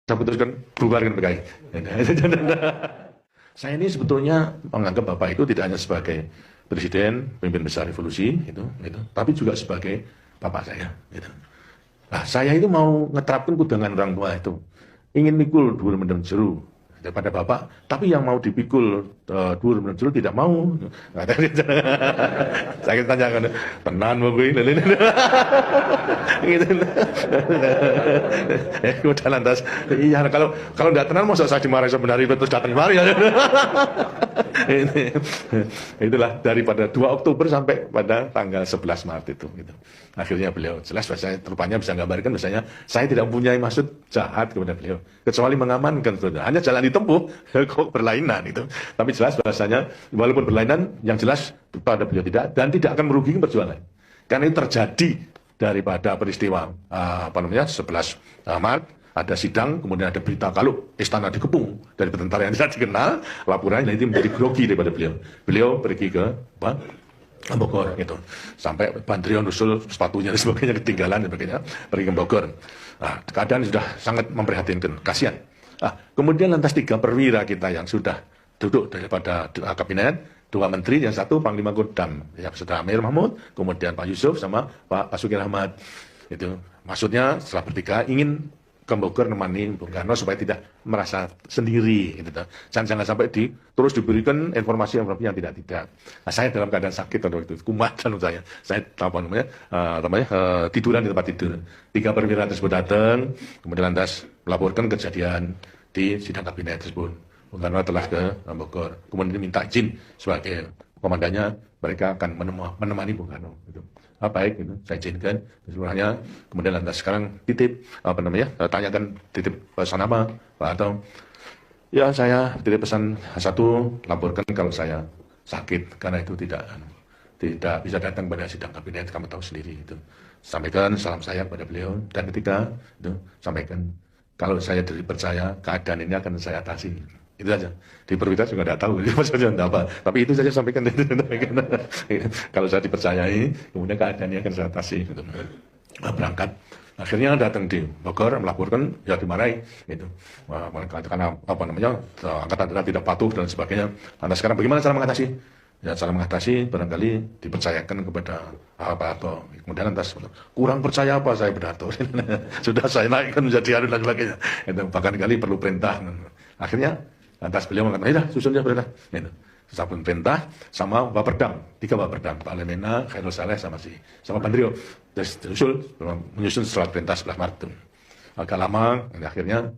saya putuskan bubarkan PKI. Saya ini sebetulnya menganggap Bapak itu tidak hanya sebagai presiden, pemimpin besar revolusi, tapi juga sebagai Bapak saya. Gitu. Nah, saya itu mau ngeterapkan kudangan orang tua itu, ingin mikul dhuwur mendem jeru daripada Bapak, tapi yang mau dipikul dhuwur mendem jeru tidak mau. Saya tanyakan, tenan mau gue, gitu. Kemudian lantas, iya kalau tidak tenan, masa saya dimarahi sebenarnya terus datang kemari. Itulah daripada 2 Oktober sampai pada tanggal 11 Maret itu. Gitu. Akhirnya beliau jelas bahasanya, rupanya bisa gambarkan bahasanya saya tidak mempunyai maksud jahat kepada beliau, kecuali mengamankan. Hanya jalan ditempuh kok berlainan itu. Tapi jelas bahasanya walaupun berlainan, yang jelas pada beliau tidak dan tidak akan merugikan perjuangan. Karena itu terjadi daripada peristiwa 11 Maret. Ada sidang, kemudian ada berita kalau istana dikepung dari tentara yang tidak dikenal, laporannya itu menjadi grogi daripada beliau. Beliau pergi ke Bogor gitu. Sampai Bandrion usul sepatunya dan sebagainya ketinggalan dan sebagainya, pergi ke Bogor. Nah, keadaan sudah sangat memprihatinkan, kasihan. Kemudian lantas 3 perwira kita yang sudah duduk daripada kabinet, 2 menteri, yang 1 Panglima Kodam, yang Saudara Amir Mahmud, kemudian Pak Yusuf sama Pak Basuki Rahmat. Itu maksudnya setelah bertiga ingin ke Bogor nemani Bung Karno supaya tidak merasa sendiri, gitu. Jangan sampai terus diberikan informasi yang tidak. Nah, saya dalam keadaan sakit waktu itu, kumatan saya tiduran di tempat tidur. 3 perwira tersebut datang, kemudian lantas melaporkan kejadian di sidang kabinet tersebut. Bung Karno telah ke Bogor, kemudian minta izin sebagai komandannya, mereka akan menemani Bung Karno. Gitu. Baik, gitu. Saya izinkan keseluruhannya. Kemudian lantas sekarang titip, tanyakan titip pesan apa, Pak Atau? Ya, saya titip pesan 1, laporkan kalau saya sakit, karena itu tidak bisa datang pada sidang kabinet, kamu tahu sendiri itu. Sampaikan salam saya kepada beliau, dan ketika itu sampaikan kalau saya dipercaya, keadaan ini akan saya atasi. Itu saja. Di perwira juga tidak tahu maksudnya apa. Tapi itu saja sampaikan. Kalau saya dipercayai, kemudian keadaannya akan saya atasi. Gitu. Berangkat. Akhirnya datang di Bogor, melaporkan, ya dimarahi. Gitu. Karena angkatan darat tidak patuh dan sebagainya. Nah, sekarang bagaimana cara mengatasi? Ya, cara mengatasi barangkali dipercayakan kepada Pak Harto. Kemudian lantas kurang percaya apa saya pada Harto. Sudah saya naikkan menjadi dan sebagainya. Itu bahkan kali perlu perintah. Akhirnya lantas beliau mengatakan, ya susun saja perintah. Sabun perintah sama Baperdam, 3 Baperdam, Pak Lemena, Khairul Saleh sama Bandrio. Terus menyusun setelah perintah 11 Maret. Agak lama, akhirnya